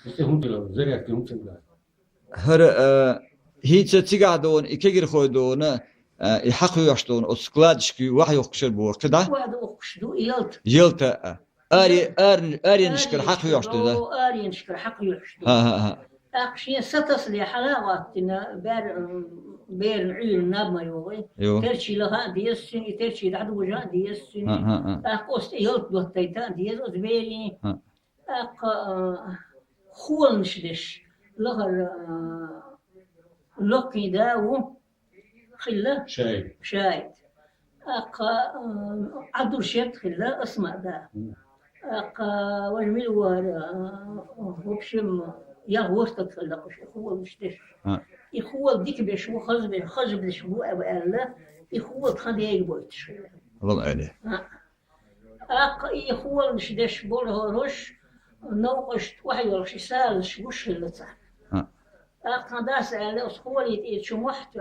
بس هم تلو زرعت هم تلو هر هيتش تيجادون إكير خويدون يحقوا يشتون أسكلادشكي واحد يخشر بوقتها واحد أخشدو يلت أري نشكر حقوا يشتون أري نشكر حق يشتو ها أقشي ستصلي حلاوة بير عيون ناب يوغي ترشي لها ديسني ترشي دعد وجه ديسني أقوست يلت دوتيتا ديس أزبيري أق خول نشدش لغر لقي داو خلا شايد أق عدو شيت خلا اسمع دا أق وجميل وبشم يا وسط خلق هو مشتش يخول ديك بشو خزب الشبو أو ألا يخول خدي يبوتش الله عليه أق يخول مشتش بوله رش نوقش واحد ولا شيء سال شوش اللي صار أق داس على أسخولي يتشمحت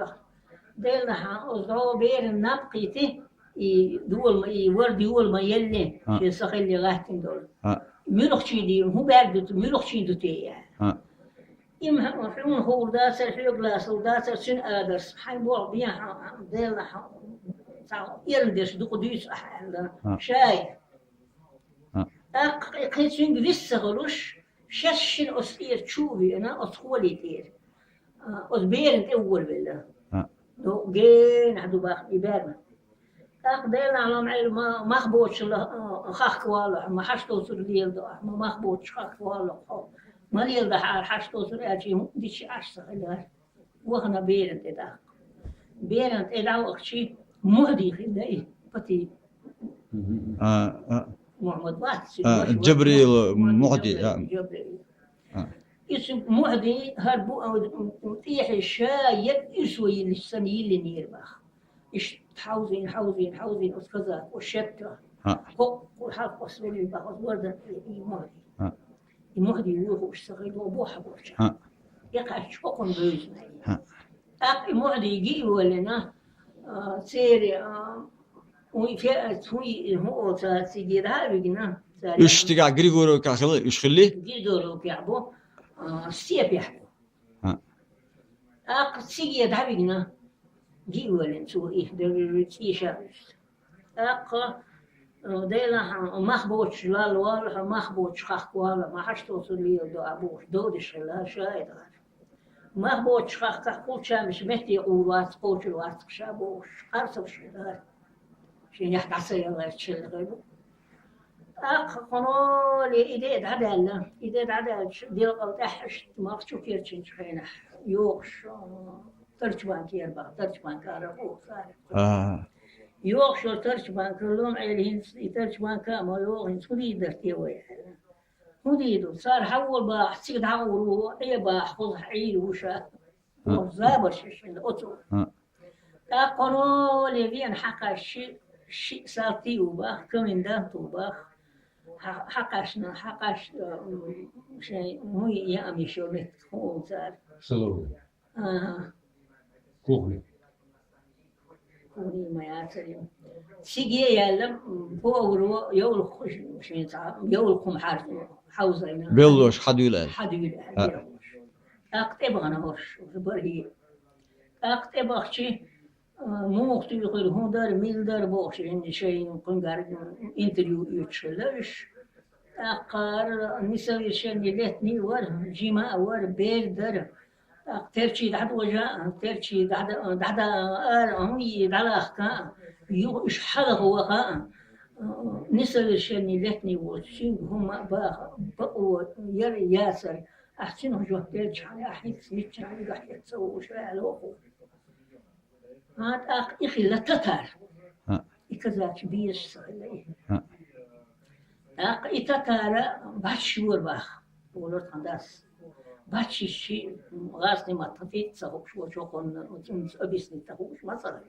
ديلنا أزرو بير النبقيته دول يورد دول ما يلي في سخيل اللي غاهتين دول ملوخ شي دي هو بعد ملوخ شي دوتي يمهم حلون هو داسر حلو جلاس وداسر سن آدرس حي بوع بيها ديلنا يردش دو قديس أحد شاي قيسين قديس غلوش ششن أسئير تشوفي أنا أسخولي تير أسبيرن أول بالله دو جين عدو باخ إبارنا أقدرنا على معي ما مخبوش الله خاك والله ما حشتو سر ليل ده ما مخبوش خاك والله ما ليل ده حشتو سر أجي ديش عشرة خلاص وهنا بيرن تدا بيرن تدا وقتي مهدي خلاص بتي محمد بات جبريل مهدي جبريل اسم مهدي هربو أو تيح الشايب يسوي السنين اللي نيربخ إيش حوزين أسكذا والشتى فوق والحق وصلي بخص ورد المهدي المهدي يروح يشتغل وبوح بوش يقع شوق بيزنا أق المهدي يجي ولنا سير ويفي هو تسيجيرها بيجنا اشتغل غريغورو كاخلي يشخلي غريغورو كيعبو سيب يحبو أق تسيجيرها بيجنا جي ولن سو إيه درتي شارس أق ديلا مخبوش لا الوالح مخبوش خخ ولا ما حش توصل لي دو أبوش دودش لا شايد مخبوش خخ كل شامش مهدي قوات قوش الوات شابوش خرص وشلال شين يحد عصير الله يتشل غيبو أق قنولي إديد عدل ديل قوتحش ما شو كيرتشن شخينه يوقش ترجمان كيربا ترجمان كارفو صار يوغ شو ترجمان كلهم عليهن ترجمان كاما يوغ سودي درتي ويا سودي صار حول با سيد حول اي با خذ عيل وشا زابر شيء اوتو قالوا لي بين حق شيء سالتي وبا كمن ده توبا حقشنا حقش شيء مو يا امي شو مت هو صار سلو كوخني ما يعترف سيجي يعلم فورو يول خوش مش صعب يول قم حارس حوزينا بيلوش حديلا أكتب أنا هوش برهي أكتب أختي مو أختي يقول هون دار ميل دار بوش عندي شيء نكون قاعد انتريو يتشلش أقار نسوي شيء ليتني ور جيما ور بير دار ترشي دعد وجاء ترشي دعد هوي دعلاخ كا يوش حدا هو كا نسوي شيء ليتني وشين هم بقوا يري ياسر أحسنه جو ترشي أحيث ميتش على قاعد تسوي وش على وقو هاد إخي لا تتار إكذاك بيش صلي إتتار باشور باخ ولرت عنداس باشي شيء غاسني ما تفيت سهوش وشو قلنا أبيسني تهوش ما صار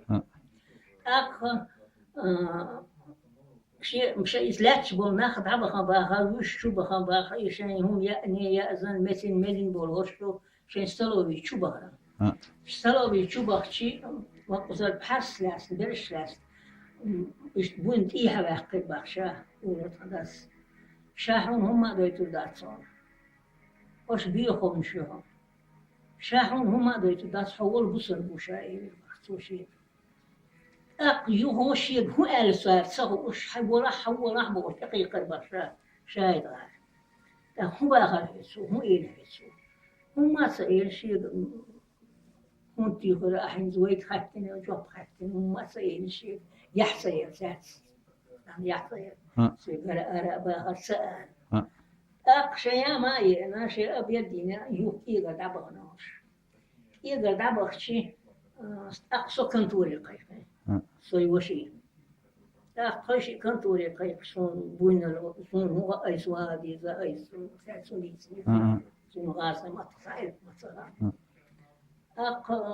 شيء مش إسلاتش بول ناخد عبخا باخا وش شو بخا باخا شيء هم يأني يأذن مثل ملين بول وشلو شيء استلوبي شو بخا استلوبي شو بخشي وقصر بحرس لاس برش لاس إيش بوين إيها باقي باخشاه ولرت عنداس شاحون هم دويتو داتصون وش بيخون شهر شاحون هما دويت داس حول بصر بوشاي خصوشي يهو شيء هو قال صار سهو وش حول بوش دقيقة بشا شايد غار هو آخر حسو هو إيه حسو هما سئل شيء هم تيخور أحين زويت خاتين وجوب خاتين هما سئل شيء يحصي أساس يعني يحصي سيقرأ أرى باخر سأل أقشيا ما ينا شيء أبيدينا يوكي قد عبغناش يقدر عبغ شيء أقصى كنتوري قيفه سوي وشي أقصى كنتوري قيف صون بوينا صون هو أي سوادي ذا أي سوني صون غاسة ما تصعد مثلا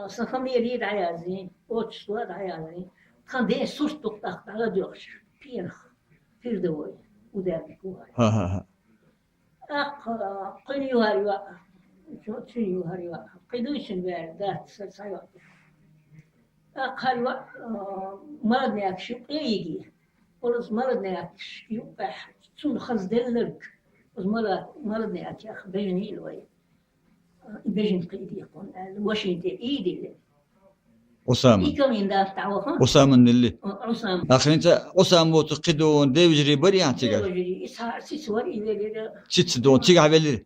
سنخم يريد عيازين أوتش سواد عيازين كان ده سوش تقطع على دوش بينخ في دوي ودارك هو قني وهاريوا شو تشيني وهاريوا قدوشن بير ذات سرسايوات هاريوا مرضني أكشف يجي ولس مرضني أكشف يبح شون خز دلك بس مرضني أكشف بيجني الوي بيجن قيدي يكون واشنطن إيدي أسامة يكمل ده تعوه أسامة اللي عصام أخي أنت أسامة وتقدون ده يجري بري عن تيجا وجري إسحاق سواري ولا تيت دون تيجا عبالي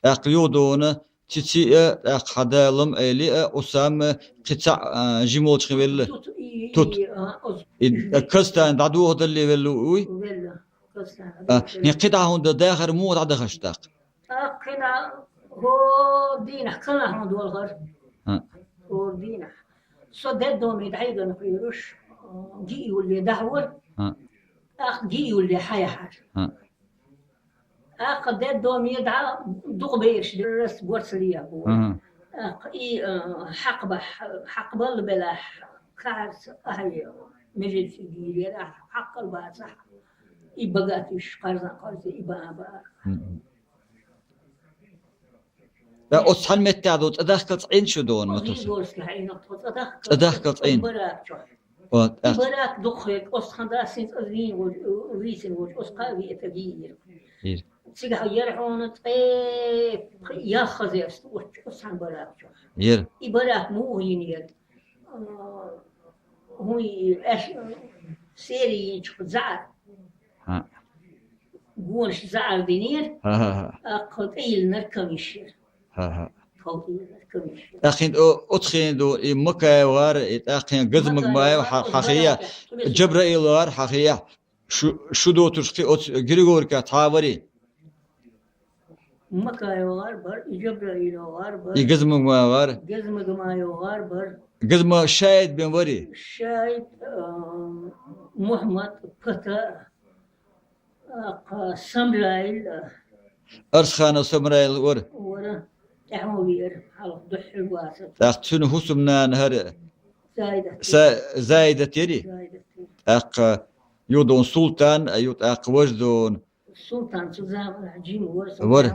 أقيودون تيتي أقحدالم إلي أسامة قطع جمول خبيل توت. كستان دعوه هذا اللي بلوي نقطعهم ده داخل مو عدا خشتاق كنا هو دينا كنا هم دول غر هو دينا صدق دوم يدعي نقيروش جي واللي دهور جي واللي حيحر قد دوم يدعى دقبيش درس بورسلية هو حقبة البلاح كارس هي مجلس جيري حق الباصح يبقاتش قرز يبقى لا أصحن متعدو تدخل عين شو دون متوسط تدخل عين براك دخلك أصحن داسين أزين وريسن وأسقى تغيير سيجا يرحون طيب ياخذ يستوش أصحن براك ير براك مو ينير هو سيري زعر قولش زعر دينير أقد إيل نركم يشير أخين أتخين دو مكة وار أخين قدمك باي حقيقة جبرائيل وار حقيقة شو دو تشقي غريغور كتعاوري مكة وار بر جبرائيل وار بر قدمك ما وار قدمك ما وار بر قدم شاهد بن وري شاهد محمد فتا سمرايل أرسخان سمرايل ور ورا تعوير على ضح الواسط أختن حسمنا نهر زايدة تيري أق يودون سلطان أيوت أق وجدون السلطان سوزام العجيم ور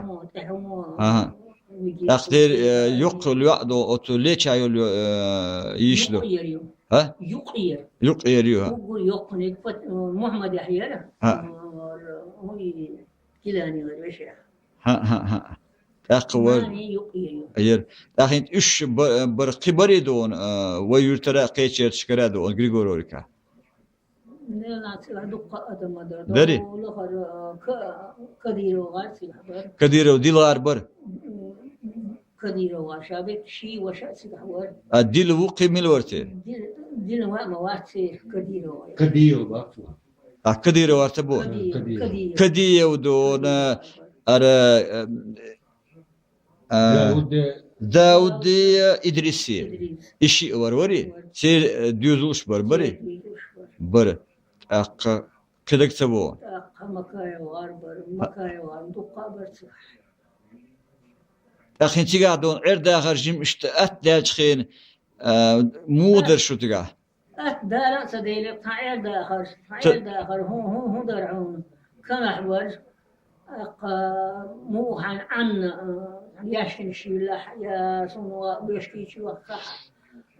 أقدر يقل يعدو أتو ليش عيول يشلو ها يقير يقني محمد يحيى هو كلاني غير ها أقوى أير لكن إيش برقبري دون ويرترى قيتشر شكرا دون غريغوريكا لا دقة أدم دري كديرو ديلار بر كديرو وشابك شي وشأس الحوار الديل وقي ملورتي ديل ما واتي كديرو باكوا كديرو ارتبو كديو دون أرى داود إدريسي إشي وروري سير ديوزوش بربري بر أق كدك تبو مكاي وار دقة برصح أخي تيجا دون عرض آخر جيم اشتأت لالشخين مودر شو تيجا دار سديلي عرض آخر هو درعون كما حوار موحن عن ياشن شيء يا سنوا بيشكي شيء وقح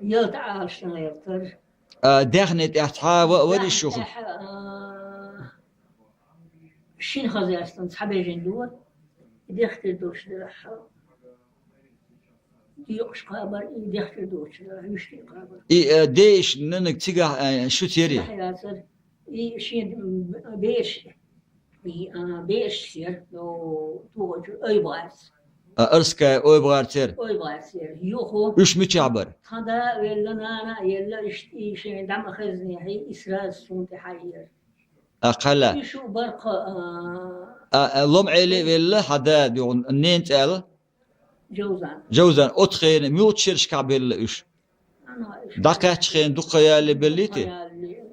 يلتعال شنو يرتر دخنت احتحاب ودي الشغل شين خزي أصلاً صحابي جندور دختر دوشتر يقش قابر دختر دوشتر يشتي قابر değiş nınık tiga şu teri حياتر شين بيش بيش سير لو توج أي باس ırska oybarter أي باس يوخو üç mü çabar هذا ولا أنا يلا إشتي شين دم خزني هي إسراء سنت حير aqala شو برق lom eli vella hada diyor nent el جوزان jawzan otxen mut şirş kabel üç أنا daqa çıxen duqaya le belliti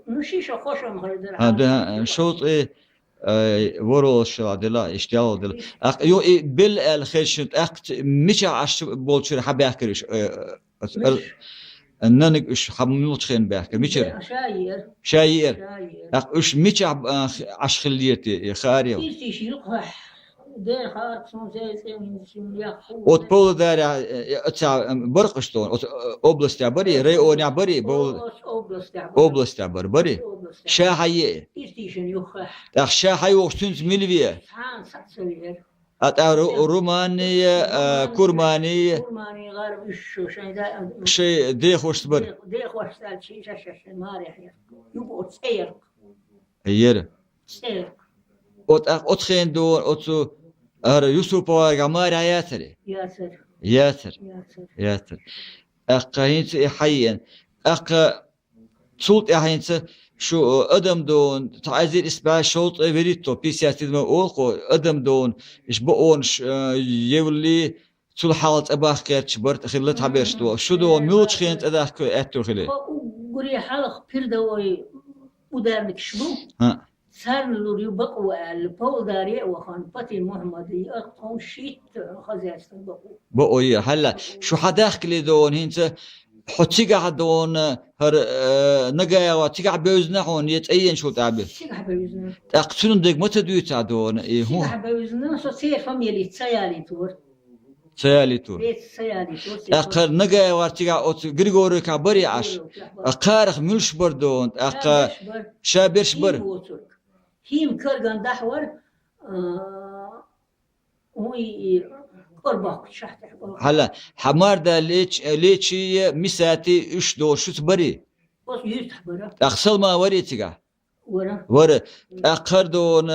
نشيش خوشم هردر hada şot voro şadela iştiyal yo bil el khashit aqt micha aş bolçur habakiriş nanık üç hamut çıxen bakir miçer شاير şair شاير aq üç micha aşxilliyeti xariyo إيش يقح ده خارج سون زي من ياخو Ot polu dara ata barqışton ot oblastya bari rayon bari bol oblastya bari şahayi إيش يقح aq şahayi oxtun milviye سان ساتسوير ata Rumaniye Kurmaniye كورماني غارب إيش شيء ده şey de hoş bar ده خوشتال شيء شش ما رح يبقى سير yer سير ot ot khendo ot ar Yusupova gamar ayatri ياسر yatr ياسر yatr aq hint hayyan aq sult hint şu adam don tazir isba şolt verito pisyatilme olqo adam don iş bu on yevli sul halat abaqer çbart khillat habersto şu do mut khint adak etto khili قري حلق بيردوي ودارك شبو ha صار له يبقوا البول داري وخان فتي محمد يقطعون شيت خزاست بقوا bu oy halla şu hadakli don hint حتيجا دون هر نجايا وتيجا بيوزنا هون يتأين شو تعبي شيء حبيبنا أقصون دق متى دويت عدون إيه شيء هو حبيبنا سو سير فاميلي تسيالي تور سيالي تور بيت سيالي تور أقر نجايا وتيجا أوت غريغوري كبري عش أقارخ ملش بردون أق شابرش بر هيم كرغان دحور هو قرباك شحت هلا حمار دا ليشي مساتي إيش دو شو تبري بس يتحبر أقصل ما وري تيجا ورا وري أقر دون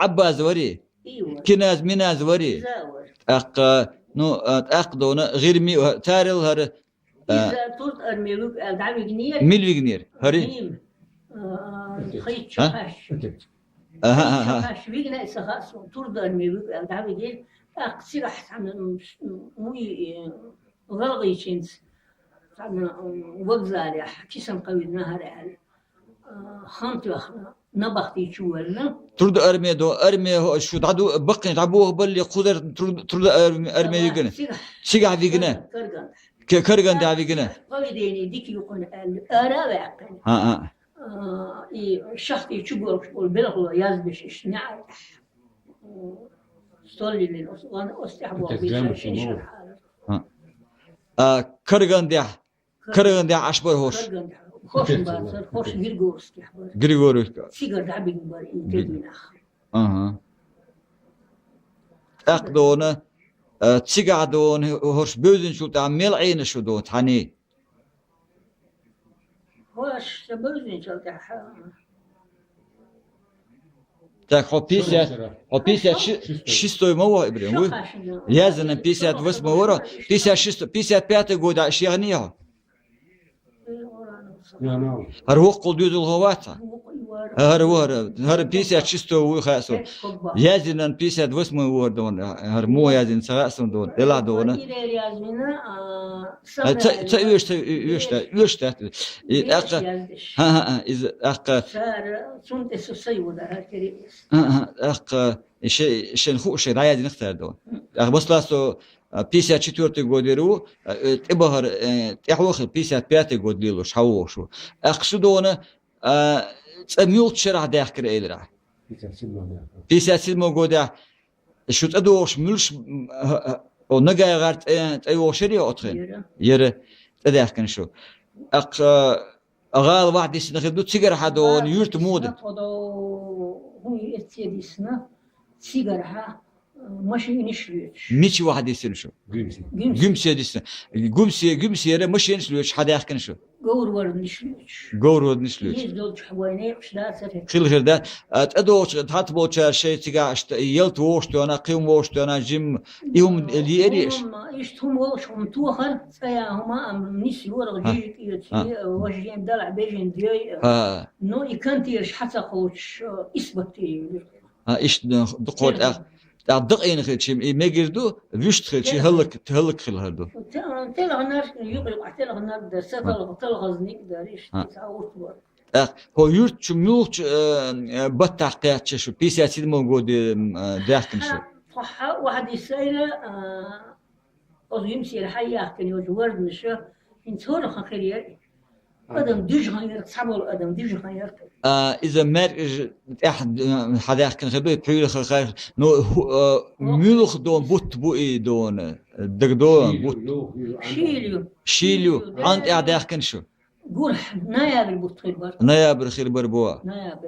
عباز وري ايوه كناز مناز وري زاور أق نو أق دون غير مي تارل هر اذا ترد ارميلوك الدعم جنيه ميلفيغنير هري هيم خيط شخاش شخاش بيجنا اسخاص ترد ارميلوك الدعم جنيه أقصير أحسن موي غلغي شينس عن وقزالي كيسم قوي نهار على خانتي أخنا نبختي شوالنا ترد أرمي دو أرمي شو تعدو بقي تعبوه باللي قدر ترد أرمي يجنا سيجا فيجنا كرجان ده فيجنا قوي ديني ديك يقول أرا وعقل ها شختي شبور بلغوا يازبش نعم صلي للأسوان أستحبوا كرجان ده عشبر هوش خوش باسر خوش غيرغور استحبار غريغوري سيجار دعبين بار إنتبين آخر اها أقدونه تيجا دون هوش بوزن شو تعمل عين شو دو تاني خوش تبوزن شلتح Так, 50 шестой мова, блин, я за 58 ора, 55 года, шерния. Арвох колдюдул говата. Har 56 وخاسو. يازن 58 وردون. هر مو يازن سراسون دون. إلا دون. يشت. ها إذا سنت سيودا هالكريس. شن خوش رايد نختار دون. بس لاسو 54 годеру тибахар тяхох 55 год лило шавошу аксудона цамилт шарах дахкер элра 57 года шут адош мулш онага гарт тайошери отхен يره تداخن شو اق اغال واحد يسنخدو تيجر حدون يرت مود هو يتسيدسنا سيجرها ماشي نشليش ميش واحد يسير شو Gümsi. قمسي ديسن قمسي يرى مش ينسلوش حدا يحكي شو قور ورد نشليش قورود نسلوش يزدول حويني قشدا سرت خيل غير ده اتدوش تحط شيء تيجا يلت ووشتو انا قيم ووشتو انا جيم يوم اللي اريش هم يشتهم وش هم توخر سيا هما ام نسي ورق جيك يتي وجين دلع بيجين دي ها نو يكنتيش حتى خوش إثبتي ايش دقوت دقين خيل شيء ما يقدروا ويشت خيل شيء هلك خيل هردو تلغ النار يقلق تلغ النار ده تلغ زنيك داريش تساوت ور هو يرت شو ملوك بتحقيقات شو بيسياسي موجود داخل شو صح واحد يسأل أو يمشي الحياة كان يجورد نشة ينتظر خير أدم ديج غير تصبر أدم ديج غير إذا مر أحد حدا كان خبير بيقول خير نو ملوك دون بوت بوئي دون دون بوت شيليو عند أحد كان شو قرح نايابر بطخيبر نايابر خير بربوا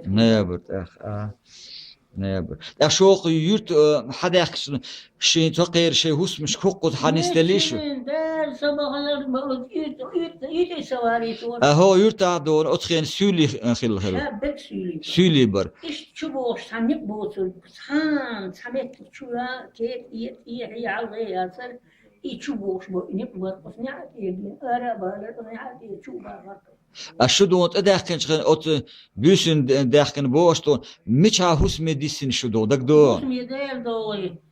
نايابر نايابر شوق يرت حدا يحكي شيء تغير شيء هوس مش حقوق حنستليشو دار صباح الأربعاء يت سواري هو يرت دون أتخين سولي خير شابك سولي بر إيش تشوفوش سامك بوتل سام سامك تشولا كيف هي على ياسر يشوفوش نقبض بس نعت يدين أربعة نعت يشوفها الشدوت أداخن شغل أت بيسن داخن بوشتون مش هوس مديسن شدو دك دو هوس مدير دوي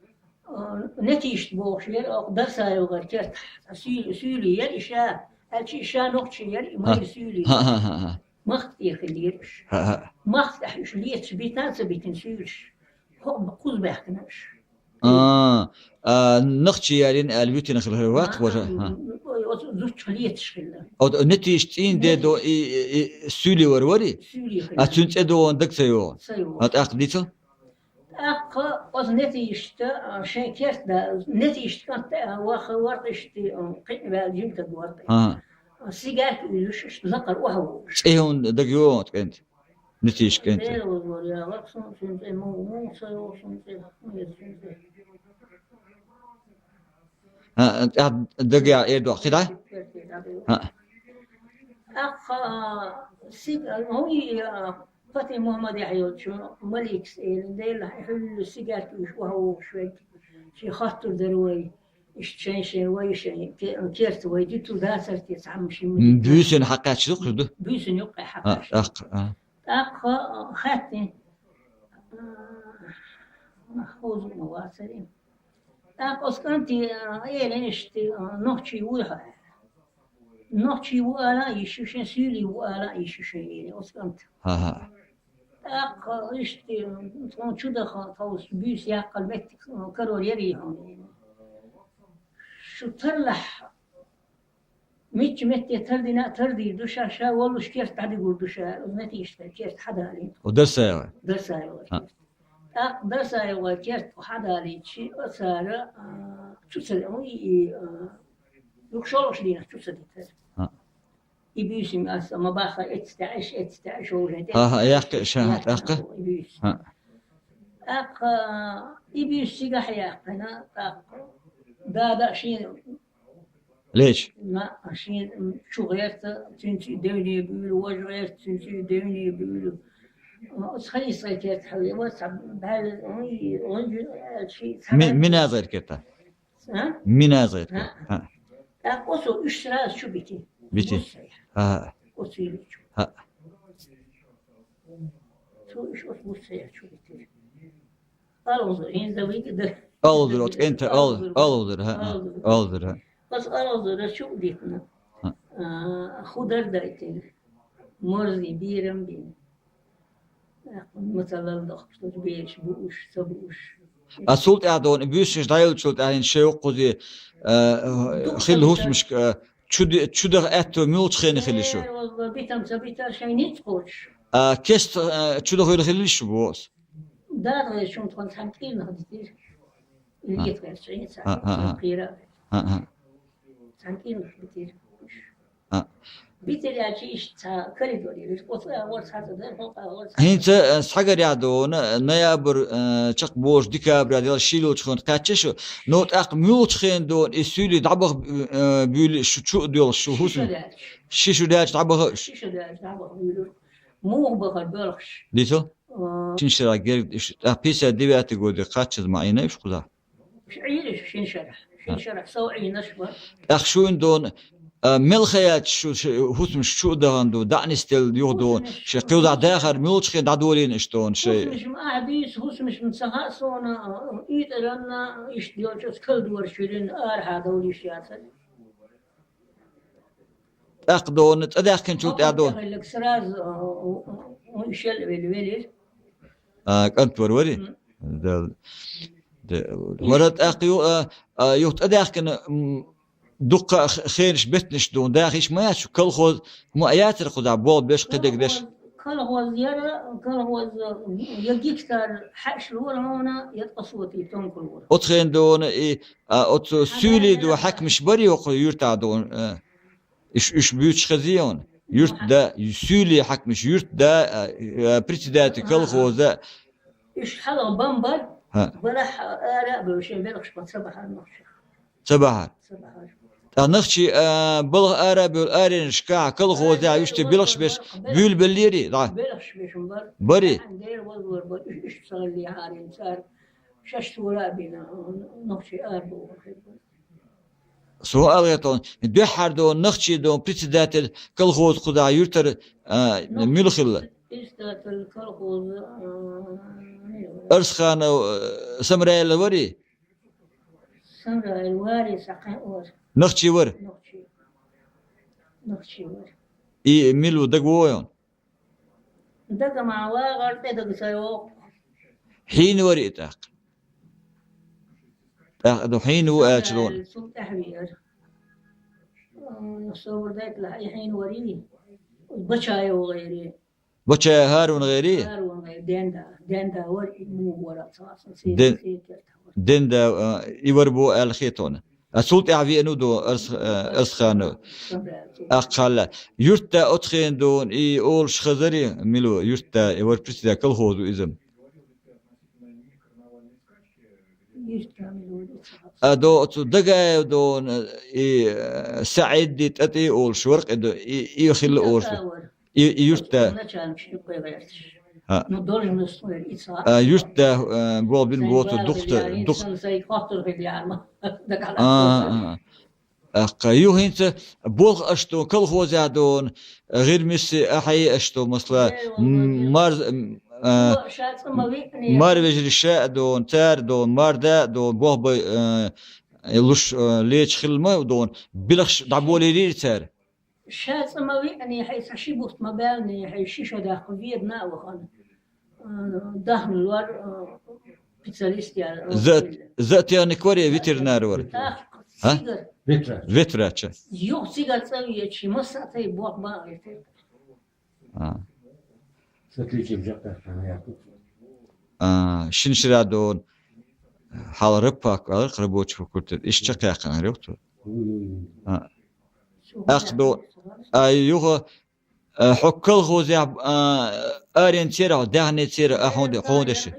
نتيجة بوش ير أقدر سايوغر كرت سولي ير إشاء هالشي إشاء نقطة ير ما يسولي ما اختي خليش ما اختي شليت سبيتان سبيتن سولش هو بقول بحكناش نقطة يرين البيوتين خل الوقت وجه زوج خليت شغله أو نتيجتين ده دو سولي وروري أتونت أدو عندك سيو أتأكديته أز نتيجة شيء كيف ده نتيجة كانت ورطشت قيمة جمت ورط السيجار يلوش ذكر وهو إيه هون دقيقة كنت نتيجة كنت يا غصن سنت مو سيو سنت دقيقة إيه دو خداع سيجار هو فتي محمد يحيى شو ملك سئل ديل يحل السيجار وهو شوي شي خاطر دروي اشتشين وي شيء كيرت وي جيتو داسر تسعم شي بيسن حقات شو خدو بيسن يقع حقات خاتي محفوظ مواصلين اسكنتي ايلنشتي نوتشي ويها نوتشي ولا يشوشن سيلي ولا يشوشن اسكنت إشتي تكون شده خاطوس بيس يا قلبك كرول يريهم شو ترلح ميت تردينا تردي دوشا شا والله كيف تعدي يقول دوشا نتيجة كيف حدا عليه ودرسا درسا كيف حدا عليه شيء صار شو صار يكشولش لينا شو صار يبيسم أصلا ما باخر اتستعش ولا ياك شاهد يبيس سيجح ياقنا دا شيء ليش؟ ما شيء شو غيرت تنتي دوني بيقولوا وجه غيرت تنتي دوني بيقولوا خلي صيتيت حوي وصعب بهذا شيء من غير كده من غير كده أقصد إشتراك شو بيتي أصيل شو إيش أصبح سير شو بيتي ألوزر هين ذويك ده ألوزر أنت ألوزر بس ألوزر شو ديكنا خضر دايتين مرزي بيرم بين مثلا الضغط بيش بوش سبوش السلطة عدون بيوش دايل سلطة عين شيء قضي خيل هوس مش تشودر أتو ميوت خين خيل شو بيتم سبيتر شيء نتقولش كيست تشودر غير خيل شو بوس دار غير شو تكون سامتين هديتير اللي يتغير شيء سامتين قيرة سامتين هديتير بيتر شيء كريدوري القصة ورثة ده فوق هينت سحجر يعدون نيابر تشق بوش ديكابر ديال شيلو تخون قاتششو نوت اق ميوت خين دون اسولي دعبغ بيل شو ديال شو هو شيشو داج دعبغ شو ده دعبغ مو بخل بلخش ديتو شنشرا غير بيسا ديبات غودي قاتشز معينا ايش خذا عيرش شنشرح سوعي نشبه اخ شو دون ملخيات شو هوسم شو دهندو دعني ستيل يودون شي قيودا داخر ميوت خين دادولين اشتون شي مش معديس مش مسها صونا يترنا يشتيون شو كل دور شيرين ارها دولي سياسه اقدون اداخ كنت ادون لك سراز ويشل بالولد كنت وروري ورد اقيو يوت اداخ كن دقة خيرش بتنش دون داخش ما يشو كل خذ ما ياتر خذ عبود باش قدك دش كل هو زيارة كل هو يجيكتر حش الورا هنا يتقصوتي تنكل الورا أتخين دون أت سولي دو حكم شبري وقل يرتع دون إيش بيوتش خزيون يرت دا سولي حكمش يرت دا بريتدات كل خوذا إيش حلا بامبر بلح آراء بوشين بلخش بتصبح النخش صباح نخشي بلغ آراء بالآرين شكاع كل خوذا يشتي بلخش بس بيل بالليري بلخش بيش بري عندير وزور إيش صار عارين صار شش وراء بينا نخشي آربو سؤال يطون دوحر دون نخشي دون بريتدات كل خوذ خدا يرتر ملخل استات الكلخوز أرسخان سمراء الوري سمراء الواري سقين ور نخشي ور نخشي ور إي ميلو دقويون دق مع واغر تدق سيوق حين وري تاق دو حين وآتلون سوق تحوير صور ذاك لا حين وري بشاي وغيري بچا هارون غيري دندا وري مو ورا صاص دندا يوربو الخيطون السلط يعفي انو دو ارسخان اقل يرتا اتخين دون اي اول شخزري ميلو يرتا يور بريسيدا كل خوذو ازم ادو دغا دون اي سعيد دي تاتي اول شورق دو اي خل اول يرتا يرتا بول بين بوت دخت يوهنت بوغ اشتو كل خوزادون غير مس احي اشتو مثلا مار بجري شاء دون تار دون ماردا دون بوغ لوش ليش خلمه دون بلخش دعبولي لي تار شاة ما يعني حيث شيبوت ما بالني حي شيشة داخل فيتنا وخان داخل الور سبيشاليست يعني زات يعني كوري فيترنار ور ها فيتراتش يو سيجار تسوي شيء مساتي بوق ما ستليجي بجاكا شنشرا دون حال رباك قربوش فكرت ايش تقاقا عرفتوا اخدو ايوه حكل خوزي ارين تيرا دهني تيرا حودش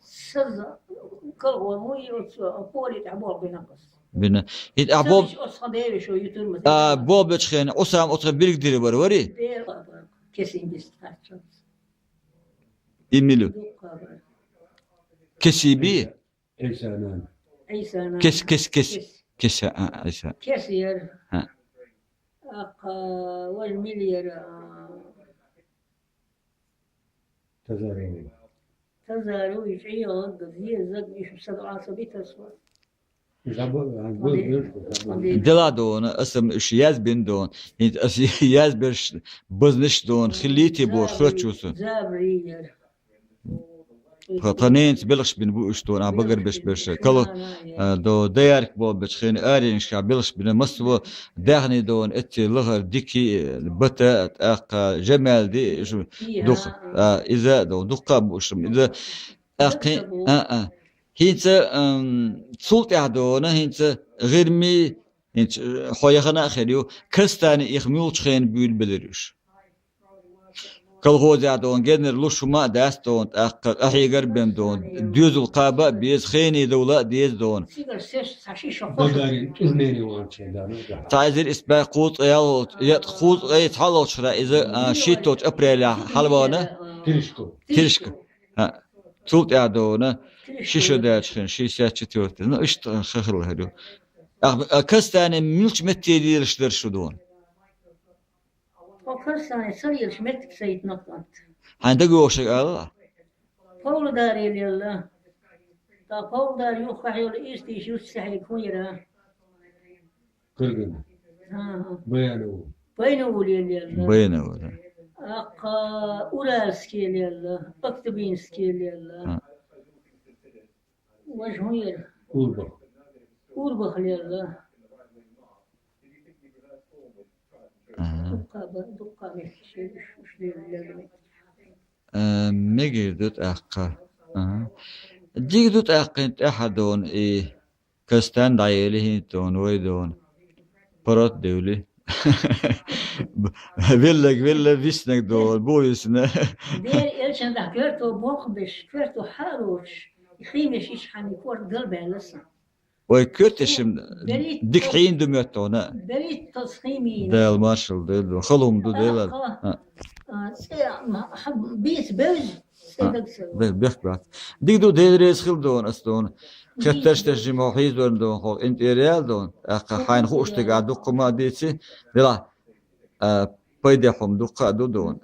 سز كل هو مو يوصل بولي تعبوا بنقص بنا هيد ابوب شو يتم بوب تخين اسام اوتر بيرك ديري وري كيسين بيستات ايميلو كسيبي ايسانان كس عيسى كسير والمليار تزارو يشيو الجزيرة زق مش بسبعة سبيت أسود دلادون اسم شياز بندون هيد ياز برش بزنش دون خليتي بور خرطشوسو زابرير قنينت بلش بنبوش دون عبقر بش كلو دو ديارك بو بتخين ارين شا بلش بن مستوى دهني دون اتي لغر ديكي بتا اق جمال دي دخ اذا دو دقه بوش اذا اقي هينت سلطة عدونا هينت غير مي Hiç hoyahına xeliyor. Kastani ihmul çıkın bül biliriş. Kolhoza don gener luşuma dast don ahigar ben don düzül qaba biz xeyni dowla diz don. Sigar ses saçı şofa. Bagarin ürneni var şeyden. Tazir isba qut yat qut ayt halu şura izi şitot aprela halvana Kirişko. kirişk. Ha. Tult ya dona şişo da çıkın şişat çıtıyordu. İşte xırıl hadu. Kastani milç mettiyilişler şu don. O karsane sarıyır metrik sayit noktant. Handa goşak Allah. Paul dar eliyorlar. Ta Paul dar yok hayol istiş yustahi kuyra. Kırgın. Ha. Bayanı o. Bayna uliyorlar. Bayana ola. Aqqa Uralski eliyorlar. Aktubinski eliyorlar. Ha. Vajhun yer. Urbak. Urbak eliyorlar. Aha. Dukka şey düşmüş eliyorlar. مجدت أقا جيدت أقنت أحدون كستان دايله دون ويدون برات دولي villa visnek dol boyusna Der elçen da kört o bokbeş, kört o haroç. Xiymeş iş hani kort galbelasın. oy kötü şimdi dikhin dümüt ona Berit tasximi. del marshal del xalum du del بيس بوز بيخ بات ديك دو ديريس خل دون استون كترش ترجمة وحيز دون دون خو انت ريال دون اقا حين خوش تقع دق ما ديتي لا بيدحهم دق دو دون